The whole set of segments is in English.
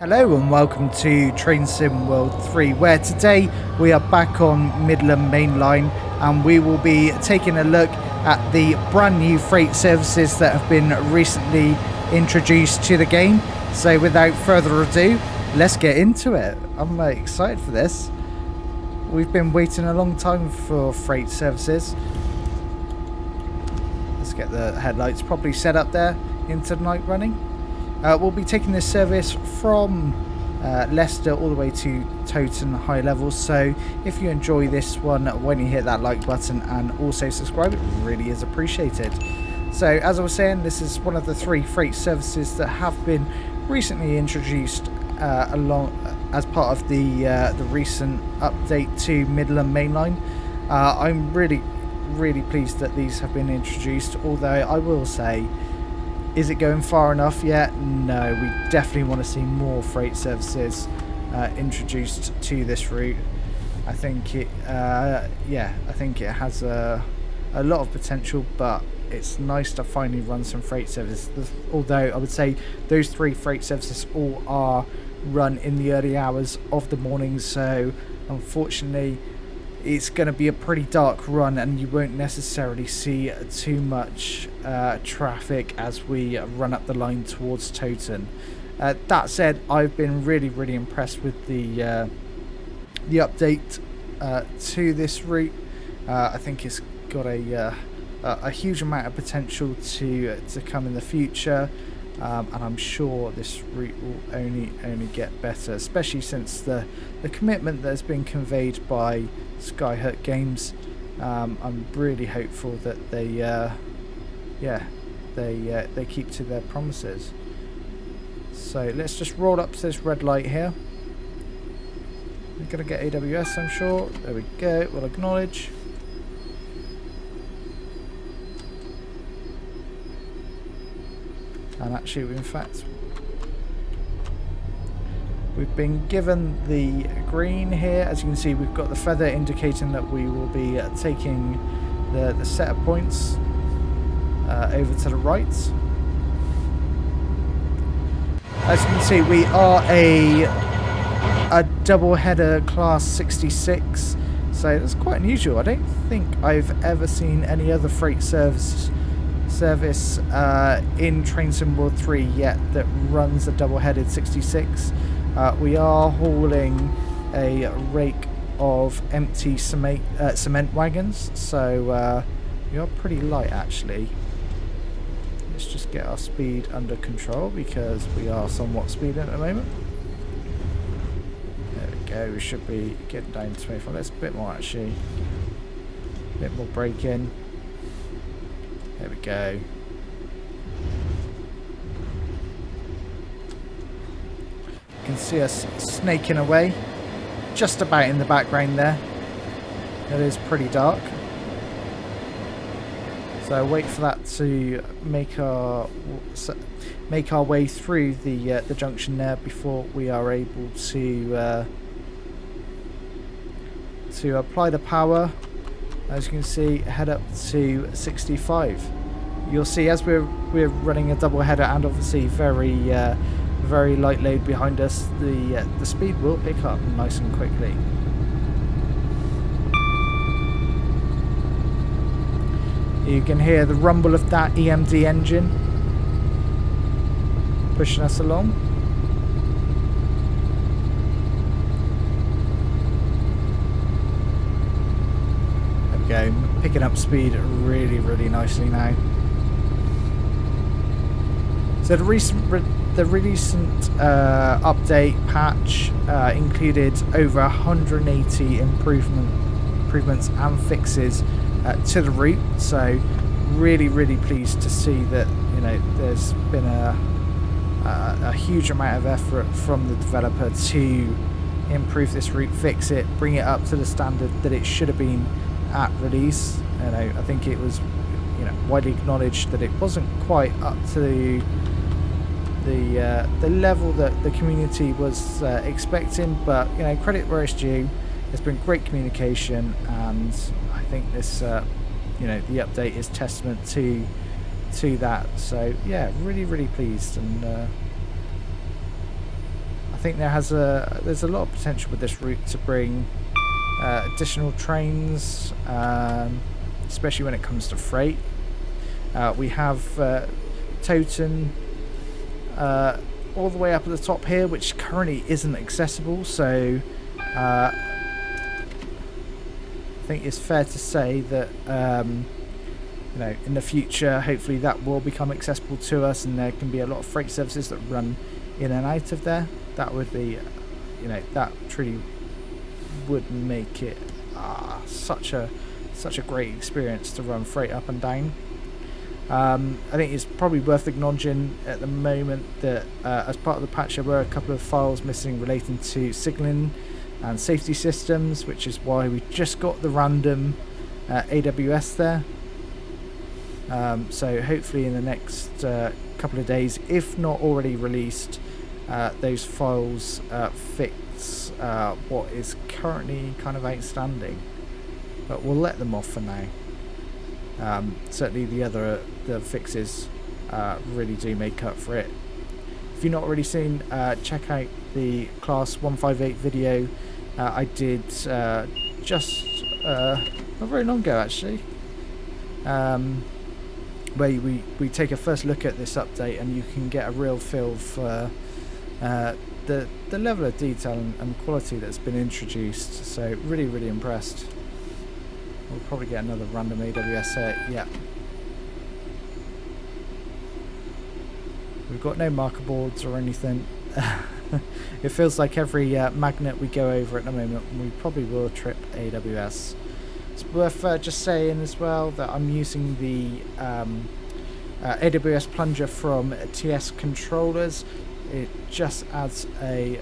Hello and welcome to Train Sim World 3, where today we are back on Midland Main Line and we will be taking a look at the brand new freight services that have been recently introduced to the game. So without further ado, let's get into it. I'm excited for this. We've been waiting a long time for freight services. Let's get the headlights properly set up there into night running. We'll be taking this service from Leicester all the way to Toton high levels, so if you enjoy this one, when you hit that like button and also subscribe, it really is appreciated. So as I was saying, this is one of the 3 freight services that have been recently introduced along as part of the recent update to Midland Main Line. I'm really pleased that these have been introduced, although I will say, is it going far enough yet? No, we definitely want to see more freight services introduced to this route. I think it, I think it has a lot of potential, but it's nice to finally run some freight services. Although I would say those 3 freight services all are run in the early hours of the morning, so unfortunately it's going to be a pretty dark run and you won't necessarily see too much traffic as we run up the line towards Toton. That said, I've been really impressed with the update to this route. I think it's got a huge amount of potential to come in the future, and I'm sure this route will only get better, especially since the commitment that has been conveyed by Skyhook Games. I'm really hopeful that they keep to their promises. So let's just roll up to this red light here. We're gonna get EWS, I'm sure. There we go. We'll acknowledge. And actually, in fact, we've been given the green here. As you can see, we've got the feather indicating that we will be taking the setup points over to the right. As you can see, we are a double header class 66, so that's quite unusual. I don't think I've ever seen any other freight service in Train Sim World 3 yet that runs a double-headed 66. We are hauling a rake of empty cement wagons, so we are pretty light actually. Let's just get our speed under control because we are somewhat speeding at the moment. There we go, we should be getting down to 25. Let's a bit more actually. A bit more braking. There we go. You can see us snaking away, just about in the background there. It is pretty dark. So wait for that to make our way through the junction there before we are able to apply the power. As you can see, head up to 65. You'll see as we're running a double header and obviously very light load behind us, the speed will pick up nice and quickly. You can hear the rumble of that EMD engine pushing us along. There we go, picking up speed really nicely now. So the recent update patch included over 180 improvements and fixes to the route. So really pleased to see that, you know, there's been a huge amount of effort from the developer to improve this route, fix it, bring it up to the standard that it should have been at release. You know, I think it was, you know, widely acknowledged that it wasn't quite up to the level that the community was expecting, but you know, credit where it's due. There's been great communication, and I think this you know, the update is testament to that. So yeah, really pleased, and I I think there's a lot of potential with this route to bring additional trains, especially when it comes to freight. We have Toton all the way up at the top here, which currently isn't accessible, so I think it's fair to say that you know, in the future hopefully that will become accessible to us, and there can be a lot of freight services that run in and out of there. That would be, you know, that truly would make it such a great experience to run freight up and down. I think it's probably worth acknowledging at the moment that as part of the patch there were a couple of files missing relating to signalling and safety systems, which is why we just got the random AWS there. So hopefully in the next couple of days, if not already released, those files fix what is currently kind of outstanding, but we'll let them off for now. Certainly the fixes really do make up for it. If you've not already seen, check out the Class 158 video I did just not very long ago actually, where we take a first look at this update, and you can get a real feel for the level of detail and quality that's been introduced. So really impressed. We'll probably get another random AWS here. Yeah. We've got no marker boards or anything. It feels like every magnet we go over at the moment, we probably will trip AWS. It's worth just saying as well that I'm using the AWS plunger from TS controllers. It just adds a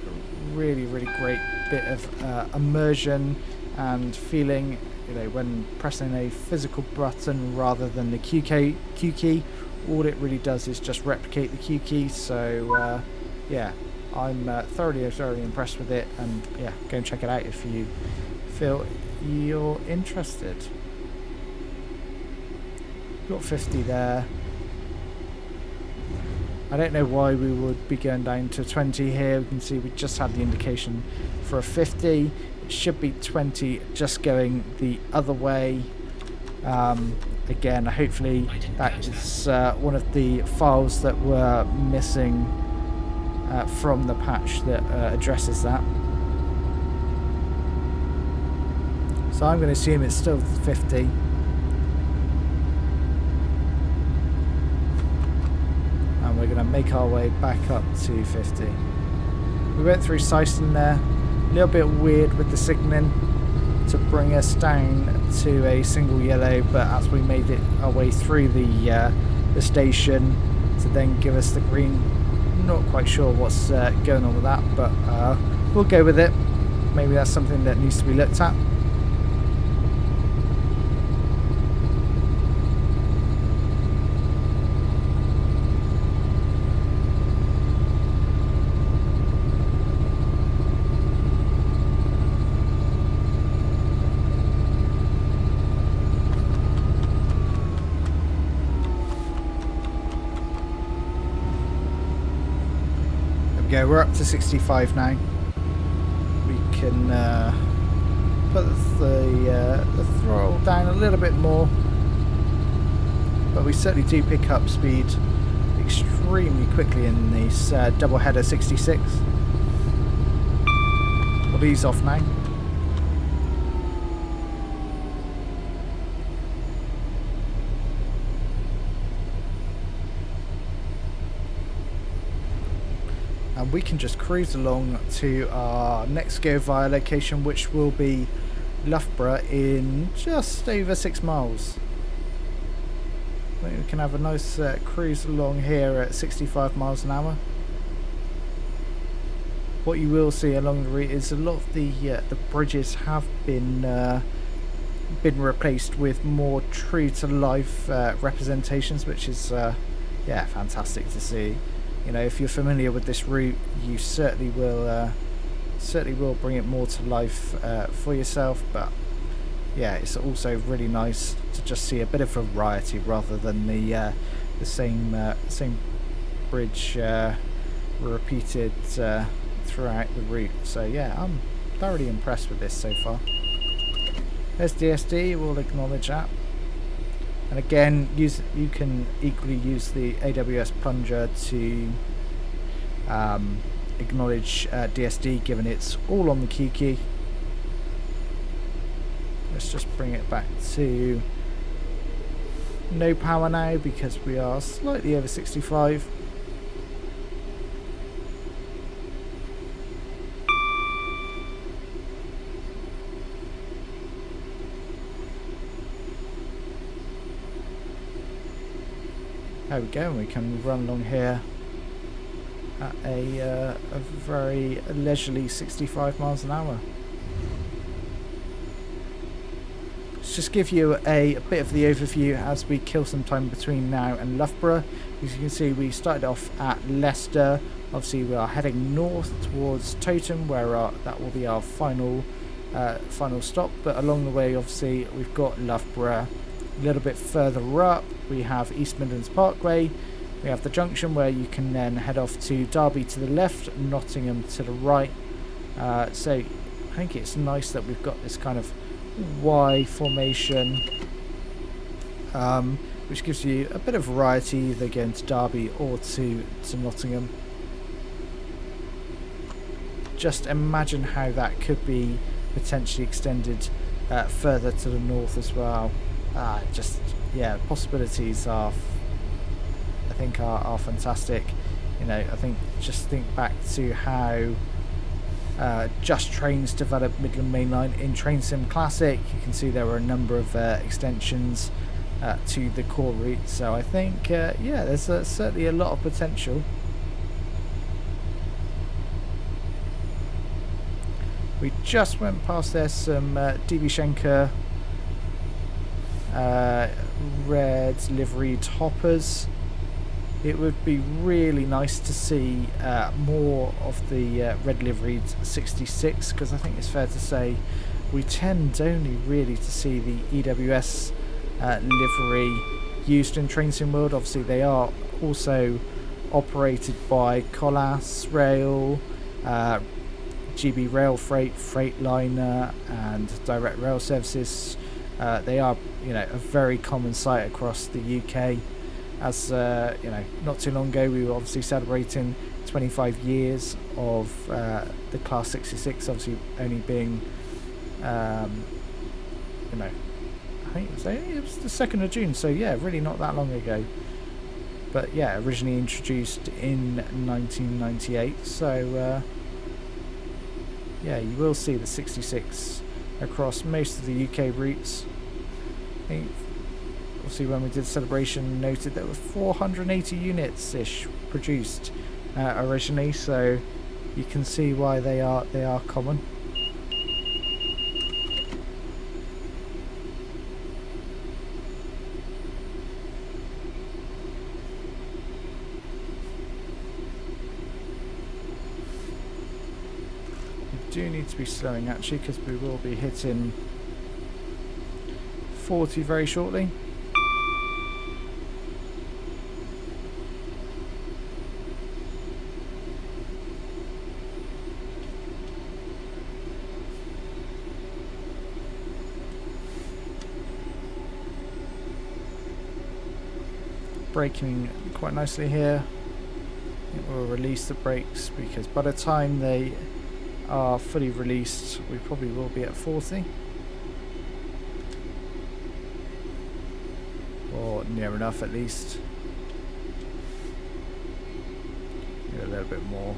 really great bit of immersion and feeling, you know, when pressing a physical button rather than the Q key. All it really does is just replicate the Q key. So yeah, I'm thoroughly impressed with it, and yeah, go and check it out if you feel you're interested. Got 50 there. I don't know why we would be going down to 20 here. We can see we just had the indication for a 50. It should be 20 just going the other way. Again, hopefully that is one of the files that were missing from the patch that addresses that. So I'm going to assume it's still 50. And we're going to make our way back up to 50. We went through Syston there. A little bit weird with the signalling to bring us down to a single yellow, but as we made our way through the station to then give us the green, not quite sure what's going on with that, but we'll go with it. Maybe that's something that needs to be looked at. Go, we're up to 65 now. We can put the throttle down a little bit more, but we certainly do pick up speed extremely quickly in this double header 66. We'll ease off now. And we can just cruise along to our next go via location, which will be Loughborough in just over 6 miles. I think we can have a nice cruise along here at 65 miles an hour. What you will see along the route is a lot of the bridges have been replaced with more true to life representations, which is yeah, fantastic to see. You know, if you're familiar with this route, you certainly will bring it more to life for yourself. But yeah, it's also really nice to just see a bit of variety rather than the same bridge repeated throughout the route. So yeah, I'm thoroughly impressed with this so far. There's DSD, we'll acknowledge that. And again, you can equally use the AWS plunger to acknowledge DSD, given it's all on the Q key. Let's just bring it back to no power now because we are slightly over 65. There we go, and we can run along here at a very leisurely 65 miles an hour. Let's just give you a bit of the overview as we kill some time between now and Loughborough. As you can see, we started off at Leicester. Obviously, we are heading north towards Toton, where that will be our final stop. But along the way, obviously, we've got Loughborough. A little bit further up, we have East Midlands Parkway. We have the junction where you can then head off to Derby to the left, Nottingham to the right. So I think it's nice that we've got this kind of Y formation, which gives you a bit of variety, either going to Derby or to Nottingham. Just imagine how that could be potentially extended further to the north as well. Yeah, possibilities are, I think, are fantastic. You know, I think just think back to how Just Trains developed Midland Main Line in Train Sim Classic. You can see there were a number of extensions to the core route. So I think, yeah, there's certainly a lot of potential. We just went past there some DB Schenker red liveried hoppers. It would be really nice to see more of the red liveried 66, because I think it's fair to say we tend only really to see the EWS livery used in Train Sim World. Obviously they are also operated by Colas Rail, GB Rail Freight, Freightliner and Direct Rail Services. They are, you know, a very common sight across the UK. As you know, not too long ago we were obviously celebrating 25 years of the Class 66, obviously only being, you know, I think it was the 2nd of June, so yeah, really not that long ago. But yeah, originally introduced in 1998, so yeah, you will see the 66 across most of the UK routes. I think, obviously, when we did celebration, noted that there were 480 units ish produced originally, so you can see why they are common. We do need to be slowing actually, because we will be hitting 40 very shortly. Braking quite nicely here. It will release the brakes, because by the time they are fully released we probably will be at 40 or near enough at least. Need a little bit more.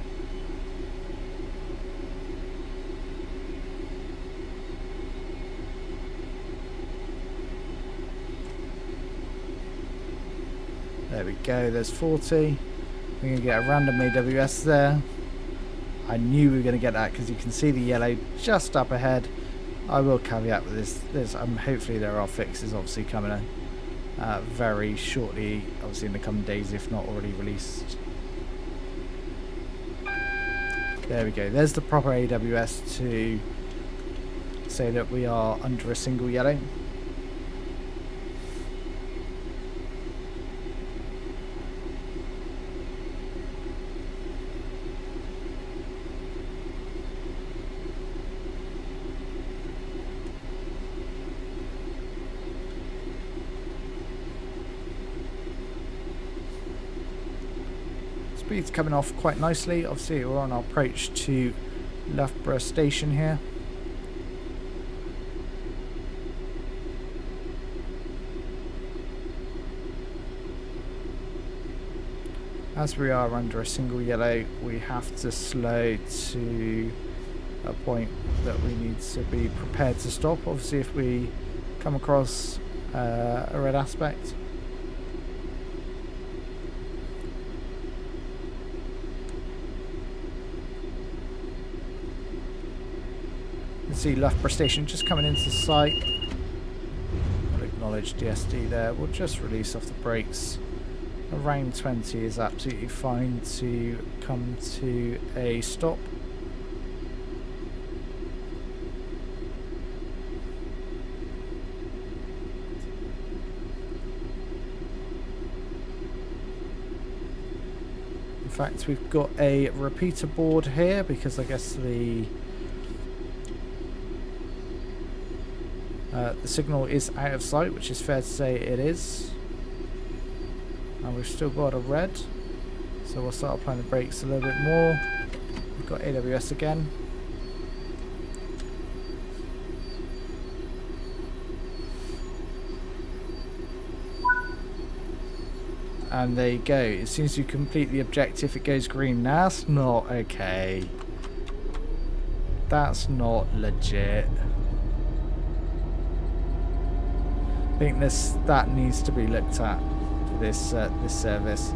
There we go, there's 40. We're going to get a random AWS there. I knew we were going to get that because you can see the yellow just up ahead. I will caveat with this. Hopefully there are fixes obviously coming in very shortly, obviously in the coming days, if not already released. There we go. There's the proper AWS to say that we are under a single yellow. speed's coming off quite nicely. Obviously we're on our approach to Loughborough station here. As we are under a single yellow, we have to slow to a point that we need to be prepared to stop. Obviously if we come across a red aspect. You can see Loughborough station just coming into sight. I'll acknowledge DSD there. We'll just release off the brakes. Around 20 is absolutely fine to come to a stop. In fact, we've got a repeater board here because I guess the signal is out of sight, which is fair to say it is. And we've still got a red, so we'll start applying the brakes a little bit more. We've got EWS again. And there you go. As soon as you complete the objective, it goes green. That's not okay. That's not legit. I think that needs to be looked at. This service.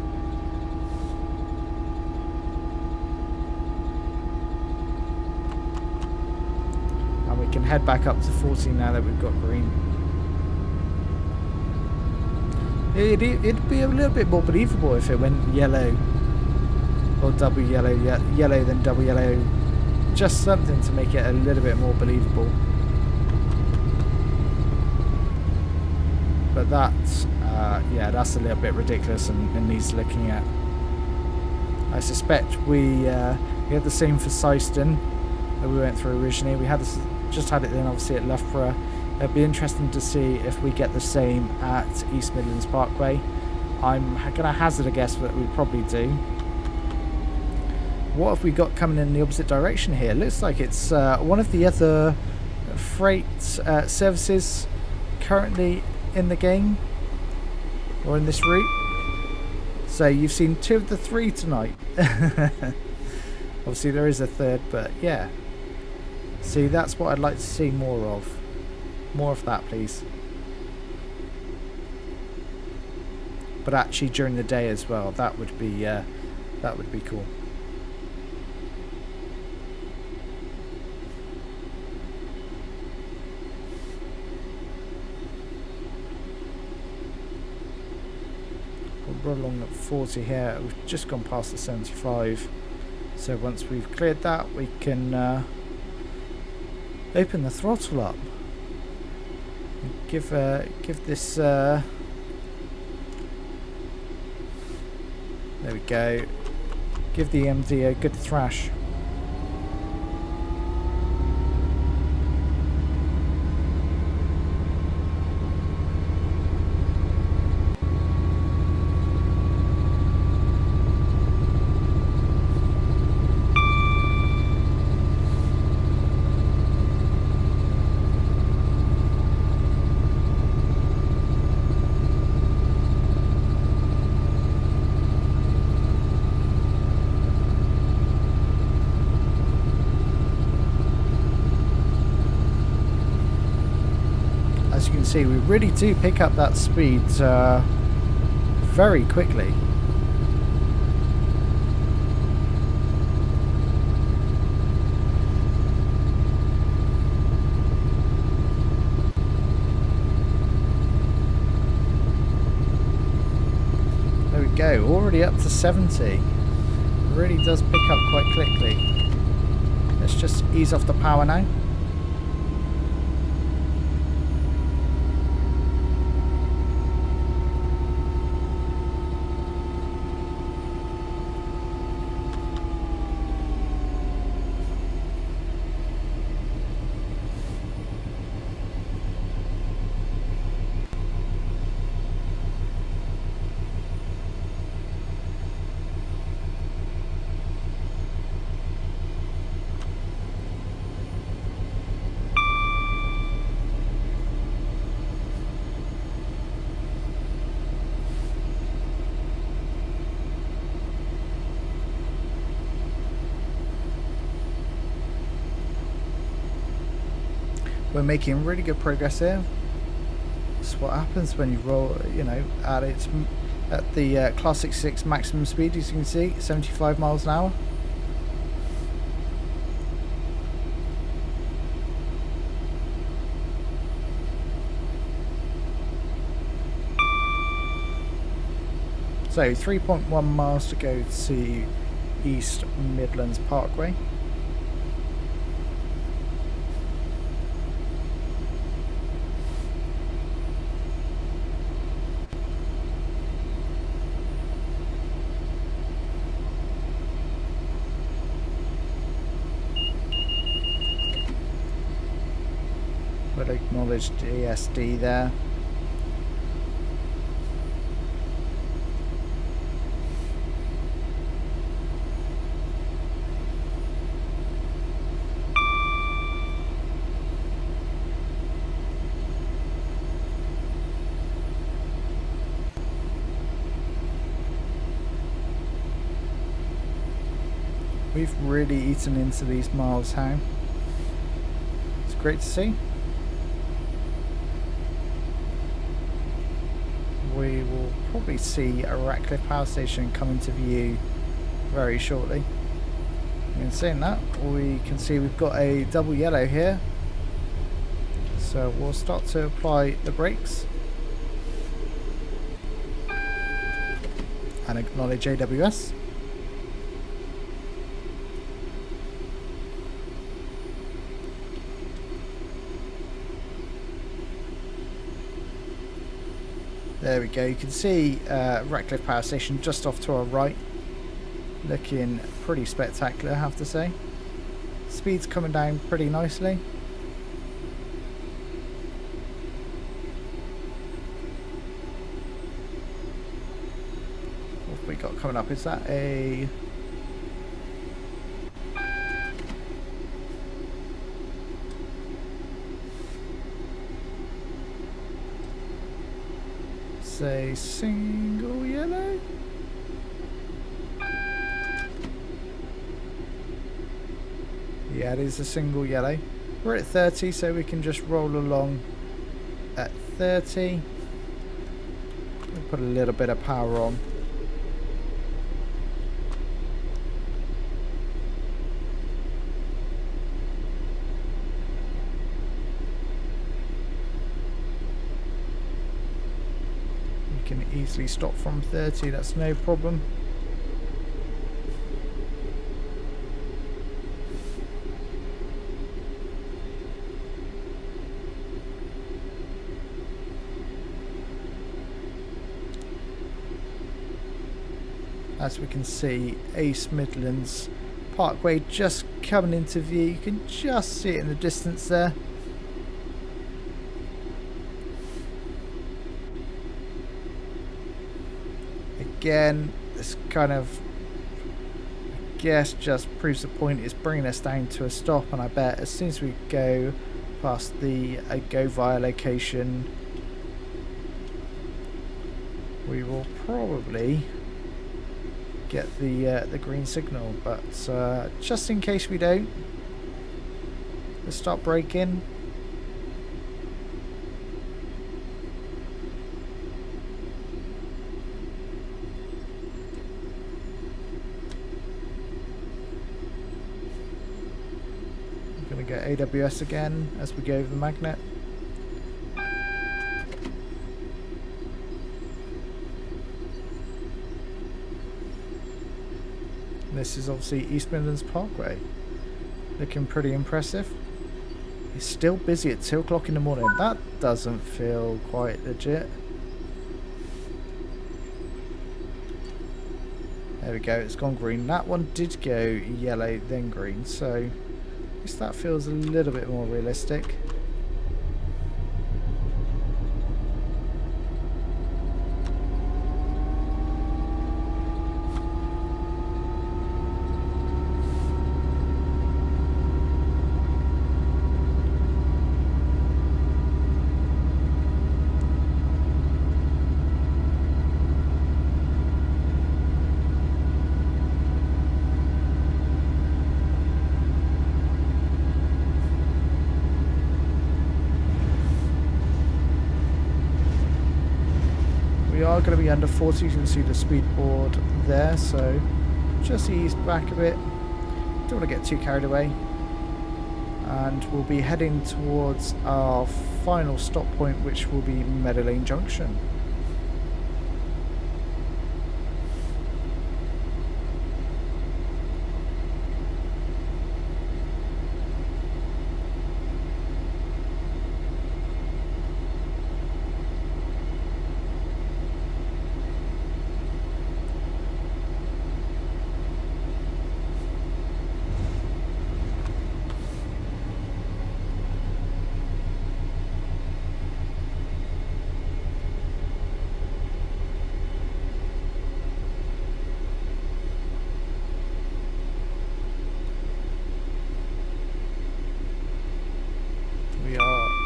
And we can head back up to 14 now that we've got green. It'd be a little bit more believable if it went yellow or double yellow, yellow then double yellow. Just something to make it a little bit more believable. But that's yeah, that's a little bit ridiculous and needs looking at. I suspect we had the same for Syston that we went through originally. We had this, just had it then obviously at Loughborough. It'd be interesting to see if we get the same at East Midlands Parkway. I'm going to hazard a guess that we probably do. What have we got coming in the opposite direction here? Looks like it's one of the other freight services currently in the game, or in this route. So you've seen 2 of the 3 tonight. Obviously there is a third, but yeah. See, that's what I'd like to see more of. More of that, please. But actually during the day as well. That would be cool. We're along at 40 here. We've just gone past the 75. So once we've cleared that, we can open the throttle up. Give this. There we go. Give the MD a good thrash. As you can see, we really do pick up that speed very quickly. There we go, already up to 70. It really does pick up quite quickly. Let's just ease off the power now. We're making really good progress here. That's what happens when you roll, you know, at the Class 66 maximum speed, as you can see, 75 miles an hour. So 3.1 miles to go to East Midlands Parkway. We'll acknowledge DSD there. We've really eaten into these miles, how? It's great to see. We will probably see a Ratcliffe Power Station come into view very shortly. And saying that, we can see we've got a double yellow here. So we'll start to apply the brakes. And acknowledge AWS. There we go, you can see Ratcliffe Power Station just off to our right. Looking pretty spectacular, I have to say. Speed's coming down pretty nicely. What have we got coming up? Is that a... a single yellow? Yeah, it is a single yellow. We're at 30, so we can just roll along at 30. We'll put a little bit of power on. Easily stop from 30, that's no problem. As we can see, East Midlands Parkway just coming into view. You can just see it in the distance there. Again, this kind of, I guess, just proves the point. It's bringing us down to a stop, and I bet as soon as we go past the go via location, we will probably get the green signal. But just in case we don't, let's start braking. Get AWS again as we go over the magnet. This is obviously East Midlands Parkway. Looking pretty impressive. It's still busy at 2 o'clock in the morning. That doesn't feel quite legit. There we go, it's gone green. That one did go yellow, then green, so at least that feels a little bit more realistic. are going to be under 40. You can see the speed board there, so just ease back a bit. Don't want to get too carried away. And we'll be heading towards our final stop point, which will be Midland Main Junction.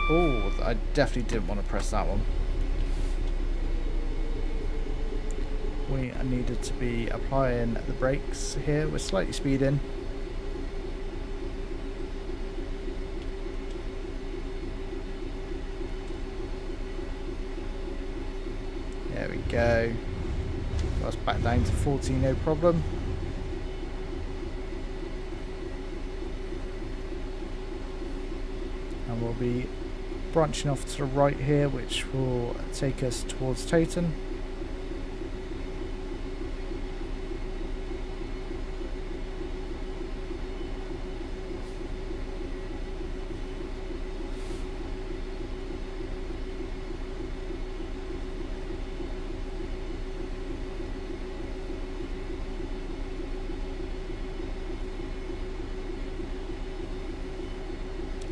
Oh, I definitely didn't want to press that one. We needed to be applying the brakes here. We're slightly speeding. There we go. Got us back down to 40, no problem. And we'll be branching off to the right here, which will take us towards Toton.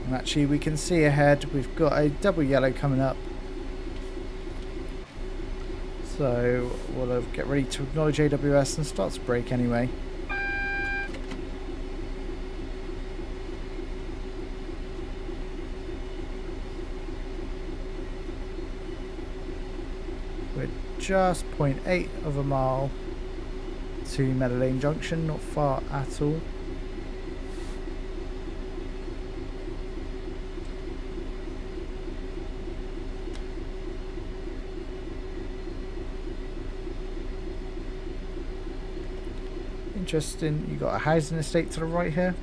And actually we can see ahead we've got a double yellow coming up, so we'll get ready to acknowledge AWS and start to brake anyway. We're just 0.8 of a mile to Midland Main Junction, not far at all. Interesting, you got a housing estate to the right here.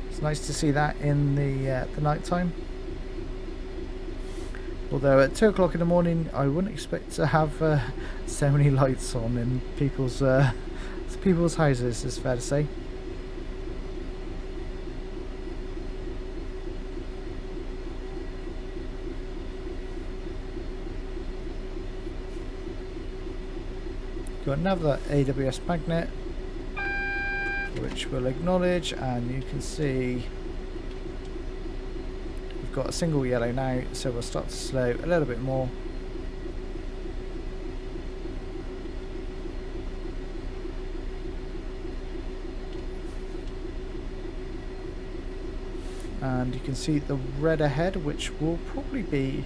It's nice to see that in the night time. Although at 2 o'clock in the morning, I wouldn't expect to have so many lights on in people's houses. It's fair to say. Got another AWS magnet, which we'll acknowledge, and you can see we've got a single yellow now, so we'll start to slow a little bit more. And you can see the red ahead, which will probably be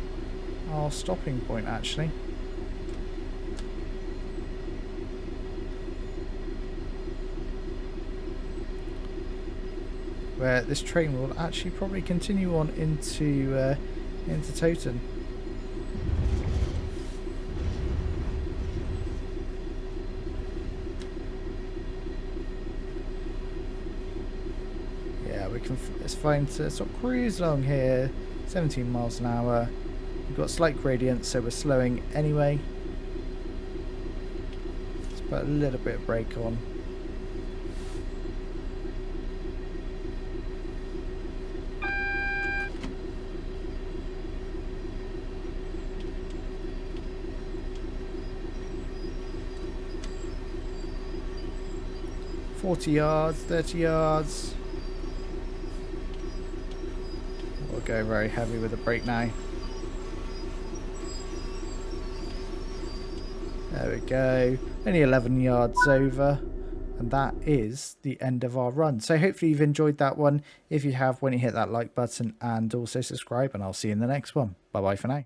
our stopping point actually. Where this train will actually probably continue on into Toton. Yeah, we can. It's fine to sort of cruise along here, 17 miles an hour. We've got slight gradient, so we're slowing anyway. Let's put a little bit of brake on. $40 yards, 30 yards. We'll go very heavy with the brake now. There we go. Only 11 yards over. And that is the end of our run. So hopefully you've enjoyed that one. If you have, when you hit that like button and also subscribe, and I'll see you in the next one. Bye bye for now.